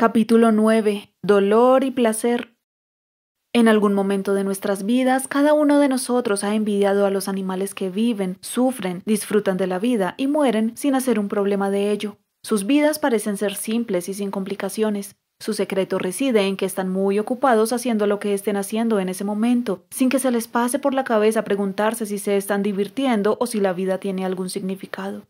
Capítulo 9. Dolor y placer. En algún momento de nuestras vidas, cada uno de nosotros ha envidiado a los animales que viven, sufren, disfrutan de la vida y mueren sin hacer un problema de ello. Sus vidas parecen ser simples y sin complicaciones. Su secreto reside en que están muy ocupados haciendo lo que estén haciendo en ese momento, sin que se les pase por la cabeza preguntarse si se están divirtiendo o si la vida tiene algún significado.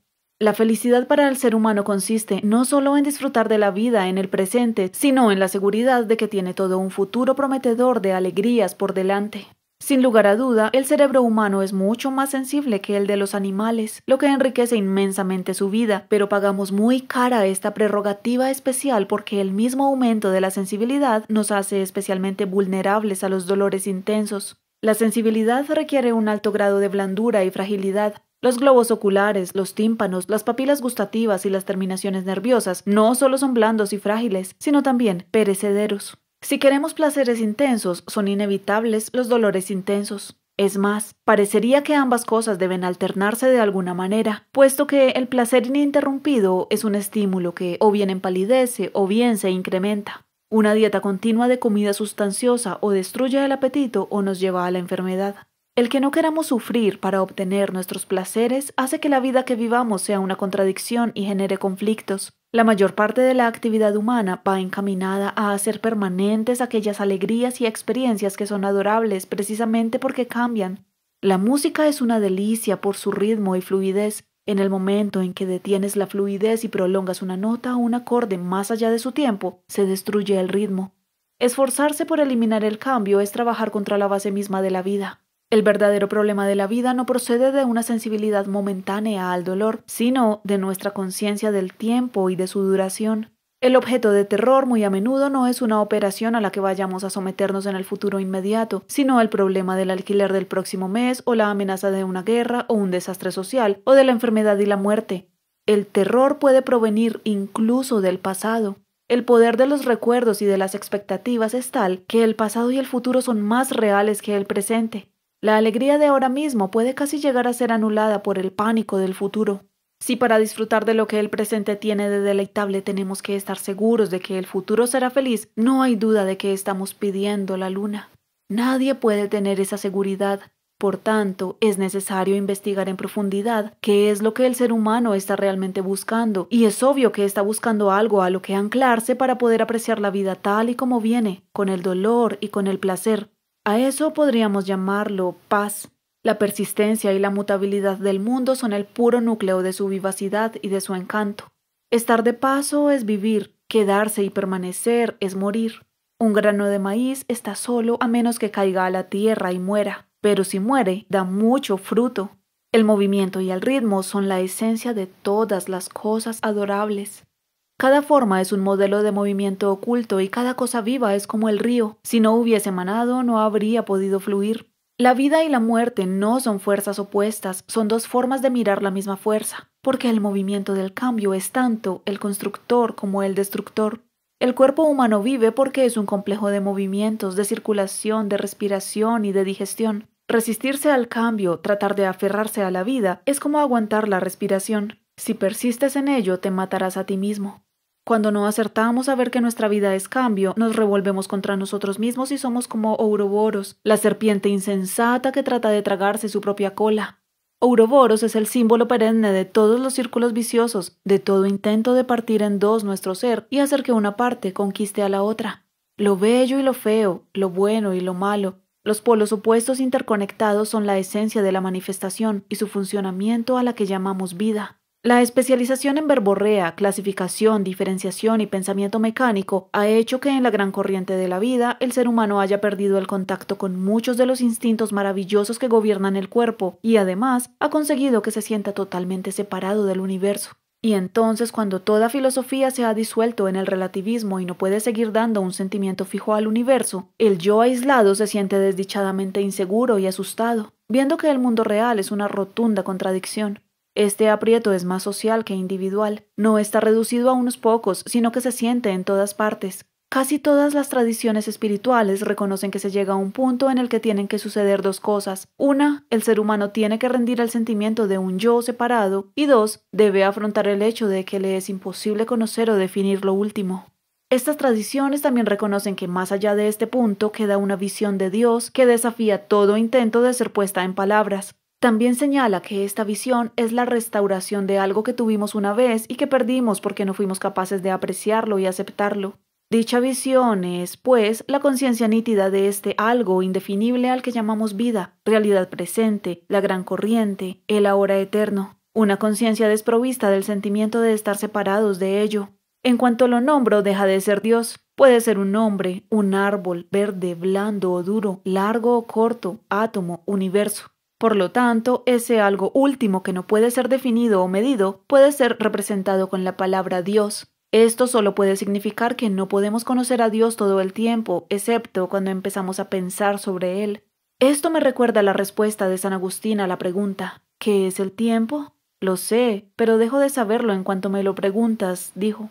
La felicidad para el ser humano consiste no solo en disfrutar de la vida en el presente, sino en la seguridad de que tiene todo un futuro prometedor de alegrías por delante. Sin lugar a duda, el cerebro humano es mucho más sensible que el de los animales, lo que enriquece inmensamente su vida, pero pagamos muy cara esta prerrogativa especial porque el mismo aumento de la sensibilidad nos hace especialmente vulnerables a los dolores intensos. La sensibilidad requiere un alto grado de blandura y fragilidad. Los globos oculares, los tímpanos, las papilas gustativas y las terminaciones nerviosas no solo son blandos y frágiles, sino también perecederos. Si queremos placeres intensos, son inevitables los dolores intensos. Es más, parecería que ambas cosas deben alternarse de alguna manera, puesto que el placer ininterrumpido es un estímulo que o bien empalidece o bien se incrementa. Una dieta continua de comida sustanciosa o destruye el apetito o nos lleva a la enfermedad. El que no queramos sufrir para obtener nuestros placeres hace que la vida que vivamos sea una contradicción y genere conflictos. La mayor parte de la actividad humana va encaminada a hacer permanentes aquellas alegrías y experiencias que son adorables precisamente porque cambian. La música es una delicia por su ritmo y fluidez. En el momento en que detienes la fluidez y prolongas una nota o un acorde más allá de su tiempo, se destruye el ritmo. Esforzarse por eliminar el cambio es trabajar contra la base misma de la vida. El verdadero problema de la vida no procede de una sensibilidad momentánea al dolor, sino de nuestra conciencia del tiempo y de su duración. El objeto de terror muy a menudo no es una operación a la que vayamos a someternos en el futuro inmediato, sino el problema del alquiler del próximo mes o la amenaza de una guerra o un desastre social o de la enfermedad y la muerte. El terror puede provenir incluso del pasado. El poder de los recuerdos y de las expectativas es tal que el pasado y el futuro son más reales que el presente. La alegría de ahora mismo puede casi llegar a ser anulada por el pánico del futuro. Si para disfrutar de lo que el presente tiene de deleitable tenemos que estar seguros de que el futuro será feliz, no hay duda de que estamos pidiendo la luna. Nadie puede tener esa seguridad. Por tanto, es necesario investigar en profundidad qué es lo que el ser humano está realmente buscando, y es obvio que está buscando algo a lo que anclarse para poder apreciar la vida tal y como viene, con el dolor y con el placer. A eso podríamos llamarlo paz. La persistencia y la mutabilidad del mundo son el puro núcleo de su vivacidad y de su encanto. Estar de paso es vivir, quedarse y permanecer es morir. Un grano de maíz está solo a menos que caiga a la tierra y muera, pero si muere, da mucho fruto. El movimiento y el ritmo son la esencia de todas las cosas adorables. Cada forma es un modelo de movimiento oculto y cada cosa viva es como el río. Si no hubiese manado, no habría podido fluir. La vida y la muerte no son fuerzas opuestas, son dos formas de mirar la misma fuerza, porque el movimiento del cambio es tanto el constructor como el destructor. El cuerpo humano vive porque es un complejo de movimientos, de circulación, de respiración y de digestión. Resistirse al cambio, tratar de aferrarse a la vida, es como aguantar la respiración. Si persistes en ello, te matarás a ti mismo. Cuando no acertamos a ver que nuestra vida es cambio, nos revolvemos contra nosotros mismos y somos como Ouroboros, la serpiente insensata que trata de tragarse su propia cola. Ouroboros es el símbolo perenne de todos los círculos viciosos, de todo intento de partir en dos nuestro ser y hacer que una parte conquiste a la otra. Lo bello y lo feo, lo bueno y lo malo, los polos opuestos interconectados son la esencia de la manifestación y su funcionamiento a la que llamamos vida. La especialización en verborrea, clasificación, diferenciación y pensamiento mecánico ha hecho que en la gran corriente de la vida el ser humano haya perdido el contacto con muchos de los instintos maravillosos que gobiernan el cuerpo y además ha conseguido que se sienta totalmente separado del universo. Y entonces cuando toda filosofía se ha disuelto en el relativismo y no puede seguir dando un sentimiento fijo al universo, el yo aislado se siente desdichadamente inseguro y asustado, viendo que el mundo real es una rotunda contradicción. Este aprieto es más social que individual, no está reducido a unos pocos, sino que se siente en todas partes. Casi todas las tradiciones espirituales reconocen que se llega a un punto en el que tienen que suceder dos cosas. Una, el ser humano tiene que rendir el sentimiento de un yo separado, y dos, debe afrontar el hecho de que le es imposible conocer o definir lo último. Estas tradiciones también reconocen que más allá de este punto queda una visión de Dios que desafía todo intento de ser puesta en palabras. También señala que esta visión es la restauración de algo que tuvimos una vez y que perdimos porque no fuimos capaces de apreciarlo y aceptarlo. Dicha visión es, pues, la conciencia nítida de este algo indefinible al que llamamos vida, realidad presente, la gran corriente, el ahora eterno. Una conciencia desprovista del sentimiento de estar separados de ello. En cuanto lo nombro, deja de ser Dios. Puede ser un hombre, un árbol, verde, blando o duro, largo o corto, átomo, universo. Por lo tanto, ese algo último que no puede ser definido o medido puede ser representado con la palabra Dios. Esto solo puede significar que no podemos conocer a Dios todo el tiempo, excepto cuando empezamos a pensar sobre Él. Esto me recuerda la respuesta de San Agustín a la pregunta, ¿qué es el tiempo? Lo sé, pero dejo de saberlo en cuanto me lo preguntas, dijo.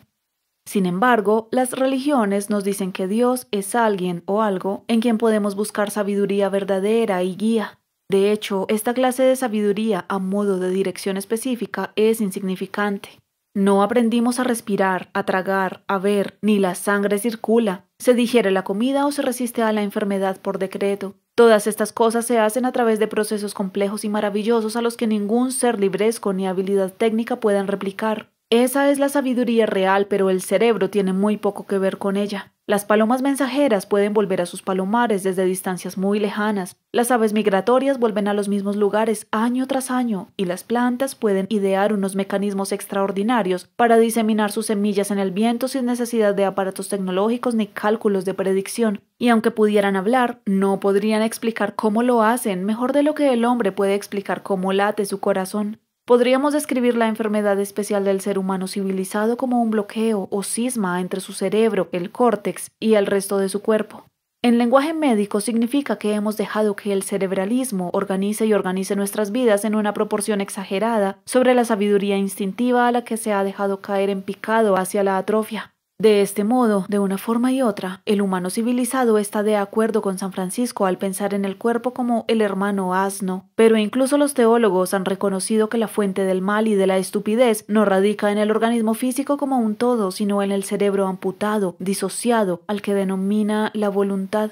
Sin embargo, las religiones nos dicen que Dios es alguien o algo en quien podemos buscar sabiduría verdadera y guía. De hecho, esta clase de sabiduría a modo de dirección específica es insignificante. No aprendimos a respirar, a tragar, a ver, ni la sangre circula. Se digiere la comida o se resiste a la enfermedad por decreto. Todas estas cosas se hacen a través de procesos complejos y maravillosos a los que ningún ser libresco ni habilidad técnica puedan replicar. Esa es la sabiduría real, pero el cerebro tiene muy poco que ver con ella. Las palomas mensajeras pueden volver a sus palomares desde distancias muy lejanas. Las aves migratorias vuelven a los mismos lugares año tras año, y las plantas pueden idear unos mecanismos extraordinarios para diseminar sus semillas en el viento sin necesidad de aparatos tecnológicos ni cálculos de predicción. Y aunque pudieran hablar, no podrían explicar cómo lo hacen, mejor de lo que el hombre puede explicar cómo late su corazón. Podríamos describir la enfermedad especial del ser humano civilizado como un bloqueo o cisma entre su cerebro, el córtex, y el resto de su cuerpo. En lenguaje médico significa que hemos dejado que el cerebralismo organice nuestras vidas en una proporción exagerada sobre la sabiduría instintiva a la que se ha dejado caer en picado hacia la atrofia. De este modo, de una forma y otra, el humano civilizado está de acuerdo con San Francisco al pensar en el cuerpo como el hermano asno, pero incluso los teólogos han reconocido que la fuente del mal y de la estupidez no radica en el organismo físico como un todo, sino en el cerebro amputado, disociado, al que denomina la voluntad.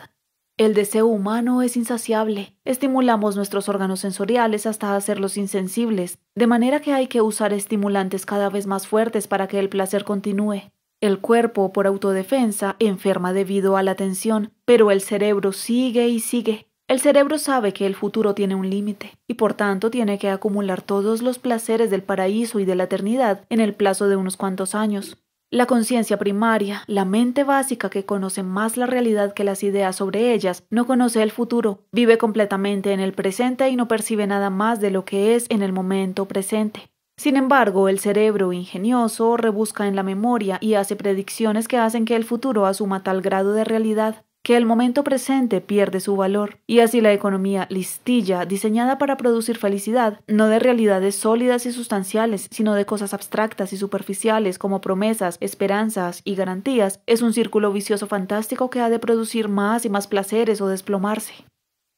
El deseo humano es insaciable. Estimulamos nuestros órganos sensoriales hasta hacerlos insensibles, de manera que hay que usar estimulantes cada vez más fuertes para que el placer continúe. El cuerpo, por autodefensa, enferma debido a la tensión, pero el cerebro sigue y sigue. El cerebro sabe que el futuro tiene un límite, y por tanto tiene que acumular todos los placeres del paraíso y de la eternidad en el plazo de unos cuantos años. La conciencia primaria, la mente básica que conoce más la realidad que las ideas sobre ellas, no conoce el futuro, vive completamente en el presente y no percibe nada más de lo que es en el momento presente. Sin embargo, el cerebro ingenioso rebusca en la memoria y hace predicciones que hacen que el futuro asuma tal grado de realidad que el momento presente pierde su valor, y así la economía listilla, diseñada para producir felicidad, no de realidades sólidas y sustanciales, sino de cosas abstractas y superficiales como promesas, esperanzas y garantías, es un círculo vicioso fantástico que ha de producir más y más placeres o desplomarse.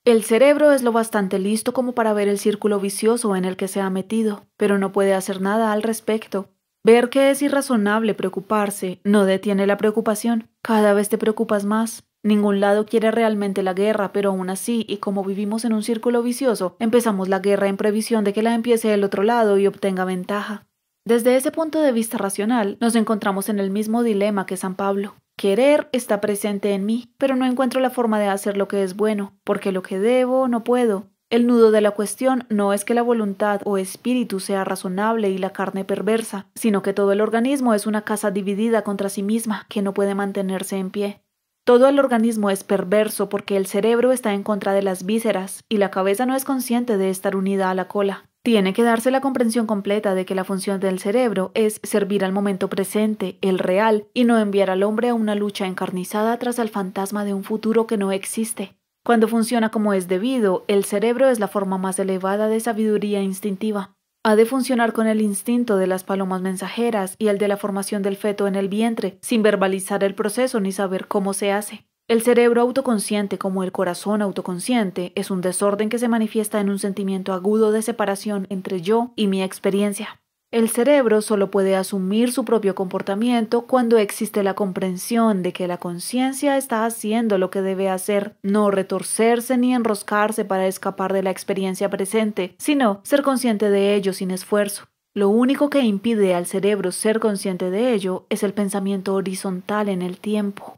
El cerebro es lo bastante listo como para ver el círculo vicioso en el que se ha metido, pero no puede hacer nada al respecto. Ver que es irrazonable preocuparse no detiene la preocupación. Cada vez te preocupas más. Ningún lado quiere realmente la guerra, pero aún así, y como vivimos en un círculo vicioso, empezamos la guerra en previsión de que la empiece el otro lado y obtenga ventaja. Desde ese punto de vista racional, nos encontramos en el mismo dilema que San Pablo. Querer está presente en mí, pero no encuentro la forma de hacer lo que es bueno, porque lo que debo no puedo. El nudo de la cuestión no es que la voluntad o espíritu sea razonable y la carne perversa, sino que todo el organismo es una casa dividida contra sí misma, que no puede mantenerse en pie. Todo el organismo es perverso porque el cerebro está en contra de las vísceras, y la cabeza no es consciente de estar unida a la cola. Tiene que darse la comprensión completa de que la función del cerebro es servir al momento presente, el real, y no enviar al hombre a una lucha encarnizada tras el fantasma de un futuro que no existe. Cuando funciona como es debido, el cerebro es la forma más elevada de sabiduría instintiva. Ha de funcionar con el instinto de las palomas mensajeras y el de la formación del feto en el vientre, sin verbalizar el proceso ni saber cómo se hace. El cerebro autoconsciente, como el corazón autoconsciente, es un desorden que se manifiesta en un sentimiento agudo de separación entre yo y mi experiencia. El cerebro solo puede asumir su propio comportamiento cuando existe la comprensión de que la conciencia está haciendo lo que debe hacer, no retorcerse ni enroscarse para escapar de la experiencia presente, sino ser consciente de ello sin esfuerzo. Lo único que impide al cerebro ser consciente de ello es el pensamiento horizontal en el tiempo.